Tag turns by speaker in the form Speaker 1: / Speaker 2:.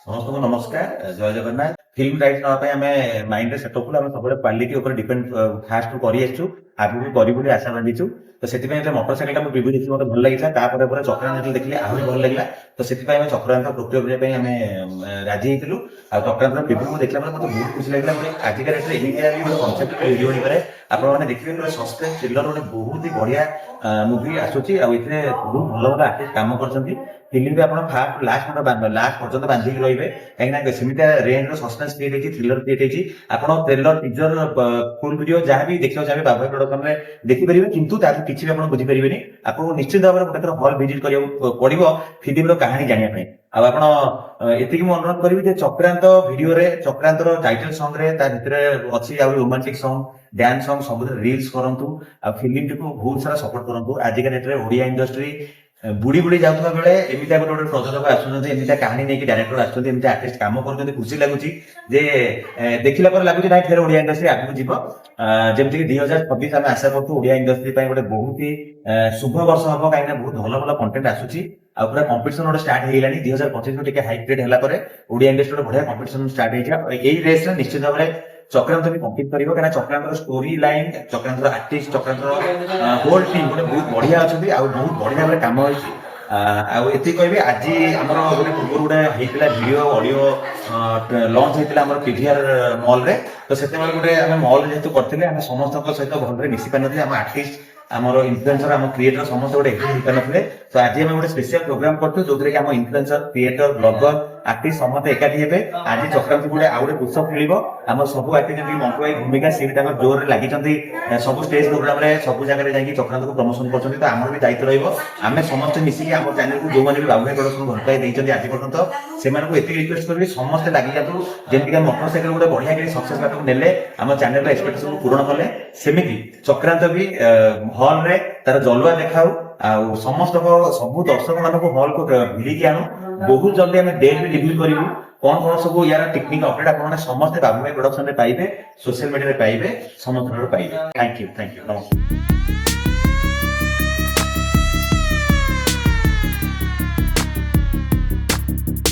Speaker 1: ସମସ୍ତଙ୍କୁ ନମସ୍କାର, ଜୟ Jagannath. Film right ନେବା ପାଇଁ ଆମେ ମାଇଣ୍ଡରେ ସେଟଅପ୍ କଲୁ। ଆମେ ସବୁବେଳେ କ୍ୱାଲିଟି ଉପରେ ଡିପେଣ୍ଡ ଫାଷ୍ଟ କରିଆସିଛୁ, ଆଗକୁ କରିବୁ ବୋଲି ଆଶା ବାନ୍ଧିଛୁ। ତ ସେଥିପାଇଁ ମୋଟର ସାଇକେଲଟା ମୁଁ ରିଭ୍ୟୁ ଦେଇଥିଲି, ମୋତେ ଭଲ ଲାଗିଥିଲା। ତାପରେ ପରେ ଚକ୍ରାନ୍ତ ଯେତେବେଳେ ଦେଖିଲି ଆହୁରି ଭଲ ଲାଗିଲା। ତ ସେଥିପାଇଁ ଆମେ ଚକ୍ରାନ୍ତ ପ୍ରୋକ୍ୟୋର କରିବା ପାଇଁ ଆମେ ରାଜି ହେଇଥିଲୁ। ଆଉ ଚକ୍ରାନ୍ତର ରିଭ୍ୟୁ ଦେଖିଲା ପରେ ମୋତେ ବହୁତ ଖୁସି ଲାଗିଲା। ଗୋଟେ ଆଜିକା ଡେଟ୍ରେ ଏମିତିଆ ବି ଗୋଟେ କନସେପ୍ଟ ଭିଡ଼ିଓ ଉପରେ ଆପଣମାନେ ଦେଖିବେ, ଗୋଟେ ସସ୍ପେନ୍ସ ଥ୍ରିଲର ଗୋଟେ ବହୁତ ହି ବଢିଆ ମୁଭି ଆସୁଛି। ଆଉ ଏଥିରେ ବହୁତ ଭଲ ଭଲ ଆର୍ଟିଷ୍ଟ କାମ କରିଛନ୍ତି। ଫିଲ୍ମ ବି ଆପଣ ଫାଷ୍ଟ ଲାଷ୍ଟ ପର୍ଯ୍ୟନ୍ତ ବାନ୍ଧିକି ରହିବେ, କାହିଁକିନା ସେମିତିଆ ରେଞ୍ଜର ସସ୍ପେନ୍ସ କ୍ରିଏଟ୍ ହେଇଛି, ଥ୍ରିଲର କ୍ରିଏଟ୍ ହେଇଛି। ଆପଣ ଟ୍ରେଲର, ଟିଜର, ଫୁଲ୍ ଭିଡିଓ ଯାହା ବି ଦେଖିବାକୁ ଚାହିଁବେ ବାବୁଭାଇ ପ୍ରଡକ୍ସନରେ ଦେଖିପାରିବେ, କିନ୍ତୁ ତାକୁ କିଛି ବି ଆପଣ ବୁଝିପାରିବେନି। ଆପଣଙ୍କୁ ନିଶ୍ଚିତ ଭାବରେ ଗୋଟେ ଥର ହଲ୍ ଭିଜିଟ୍ କରିବାକୁ ପଡିବ ଫିଲ୍ମର କାହାଣୀ ଜାଣିବା ପାଇଁ। ଆଉ ଆପଣ ଏତିକି ମୁଁ ଅନୁରୋଧ କରିବି ଯେ ଚକ୍ରାନ୍ତ ଭିଡିଓରେ, ଚକ୍ରାନ୍ତର ଟାଇଟଲ ସଙ୍ଗ ରେ ତା ଭିତରେ ଅଛି ଆଉ ରୋମାଣ୍ଟିକ ସଙ୍ଗ, ଡ୍ୟାନ୍ସ ସଙ୍ଗ, ସବୁଥିରେ ରିଲ୍ସ କରନ୍ତୁ। ଆଉ ଫିଲ୍ମଟିକୁ ବହୁତ ସାରା ସପୋର୍ଟ କରନ୍ତୁ। ଆଜିକା ଡେଟ୍ରେ ଓଡିଆ ଇଣ୍ଡଷ୍ଟ୍ରି ବୁଡି ବୁଡି ଯାଉଥିବା ବେଳେ ଏମିତିଆ ଗୋଟେ ଗୋଟେ ପ୍ରଯୋଜକ ଆସୁଛନ୍ତି, ଏମିତିଆ କାହାଣୀ ନେଇକି ଡାଇରେକ୍ଟର ଆସୁଛନ୍ତି, ଏମିତି ଆର୍ଟିଷ୍ଟ କାମ କରୁଛନ୍ତି। ଖୁସି ଲାଗୁଛି ଯେ ଦେଖିଲା ପରେ ଲାଗୁଛି ନାଇଁ ଫେର ଓଡିଆ ଇଣ୍ଡଷ୍ଟ୍ରି ଆଗକୁ ଯିବ। ଯେମିତିକି 2026 ଆମେ ଆଶା କରୁଛୁ ଓଡିଆ ଇଣ୍ଡଷ୍ଟ୍ରି ପାଇଁ ଗୋଟେ ବହୁତ ହି ଶୁଭ ବର୍ଷ ହବ, କାହିଁକିନା ବହୁତ ଭଲ ଭଲ କଣ୍ଟେଣ୍ଟ ଆସୁଛି। ଆଉ ପୁରା କମ୍ପିଟିସନ ଗୋଟେ ଷ୍ଟାର୍ଟ ହେଇଗଲାଣି। 2025 ଟିକେ ହାଇପ୍ରେଡ ହେଲା ପରେ ଓଡିଆ ଇଣ୍ଡଷ୍ଟ୍ରି ଗୋଟେ ବଢିଆ କମ୍ପିଟିସନ ଷ୍ଟାର୍ଟ ହେଇଛି। ଏଇ ରେସରେ ନିଶ୍ଚିତ ଭାବରେ ଚକ୍ରାନ୍ତ ବି କମ୍ପିଟ୍ କରିବ, କାହିଁକିନା ଚକ୍ରାନ୍ତର ଷ୍ଟୋରି ଲାଇନ, ଚକ୍ରାନ୍ତର ଆର୍ଟିଷ୍ଟ, ଚକ୍ରାନ୍ତର ହୋଲ୍ ଟିମ୍ ଗୋଟେ ବହୁତ ବଢିଆ ଅଛନ୍ତି। ଆଉ ବହୁତ ବଢିଆ ଭାବରେ କାମ ହେଇଛି। ଆଉ ଏତିକି କହିବି, ଆଜି ଆମର ଗୋଟେ ପୂର୍ବରୁ ଗୋଟେ ହେଇଥିଲା ଭିଡିଓ ଅଡିଓ ଲଞ୍ଚ ହେଇଥିଲା ଆମର ପିଭିଆର ମଲରେ। ତ ସେତେବେଳେ ଗୋଟେ ଆମେ ମଲ ଯେହେତୁ କରିଥିଲେ, ଆମେ ସମସ୍ତଙ୍କ ସହିତ ଭଲରେ ମିଶି ପାରିନଥିଲେ। ଆମ ଆର୍ଟିଷ୍ଟ, ଆମର ଇନଫ୍ଲୁଏନ୍ସର, ଆମ କ୍ରିଏଟର ସମସ୍ତେ ଗୋଟେ ଏକାଠି ହେଇପାରିନଥିଲେ। ତ ଆଜି ଆମେ ଗୋଟେ ସ୍ପେସିଆଲ ପ୍ରୋଗ୍ରାମ କରୁଛୁ, ଯୋଉଥିରେ କି ଆମ ଇନଫ୍ଲୁଏନ୍ସର, କ୍ରିଏଟର, ବ୍ଲଗର, ଆର୍ଟିଷ୍ଟ ସମସ୍ତେ ଏକାଠି ହେବେ। ଆଜି ଚକ୍ରାନ୍ତ ଗୋଟେ ଆଉ ଗୋଟେ ପୁଷଅପ୍ ମିଳିବ। ଆମର ସବୁ ଆର୍ଟିଷ୍ଟ ଯେମିତି ମଣ୍ଟୁ ଭାଇ, ଭୂମିକା, ସିଏ ବି ତାଙ୍କର ଜୋରରେ ଲାଗିଛନ୍ତି ସବୁ ଷ୍ଟେଜ ପ୍ରୋଗ୍ରାମରେ, ସବୁ ଜାଗାରେ ଯାଇକି ଚକ୍ରାନ୍ତକୁ ପ୍ରମୋସନ କରୁଛନ୍ତି। ତ ଆମର ବି ଦାୟିତ୍ୱ ରହିବ, ଆମେ ସମସ୍ତେ ମିଶିକି ଆମ ଚ୍ୟାନେଲକୁ ଯୋଉମାନେ ବି ବାବୁଭାଇ ପ୍ରଡକ୍ସନ ଭଲ ପାଇ ଦେଇଛନ୍ତି ଆଜି ପର୍ଯ୍ୟନ୍ତ, ସେମାନଙ୍କୁ ଏତିକି ରିକ୍ୱେଷ୍ଟ କରିବି ସମସ୍ତେ ଲାଗିଯାନ୍ତୁ। ଯେମିତିକି ମୋଟର ସାଇକେଲ ଗୋଟେ ବଢିଆ କରି ସକ୍ସେସ ବାଟକୁ ନେଲେ, ଆମ ଚ୍ୟାନେଲର ଏକ୍ସପେକ୍ଟେସନ ପୂରଣ କଲେ, ସେମିତି ଚକ୍ରାନ୍ତ ବି ହଲରେ ତାର ଜଲୁଆ ଦେଖାଉ। ଆଉ ସମସ୍ତଙ୍କ ସବୁ ଦର୍ଶକ ମାନଙ୍କୁ ହଲକୁ ଭିଡିକି ଆଣୁ। ବହୁତ ଜଲ୍ଦି ଆମେ ଡେଟ୍ ବି ରିଭିଲ୍ କରିବୁ, କଣ କଣ ସବୁ ୟାର ଟେକ୍ନିକ ଅପଡେଟ୍ ଆପଣମାନେ ସମସ୍ତେ ବାବୁଭାଇ ପ୍ରଡକ୍ସନରେ ପାଇବେ, ସୋସିଆଲ ମିଡିଆରେ ପାଇବେ, ସମସ୍ତଙ୍କର ପାଇବେ। ଥ୍ୟାଙ୍କ ୟୁ, ନମସ୍କାର।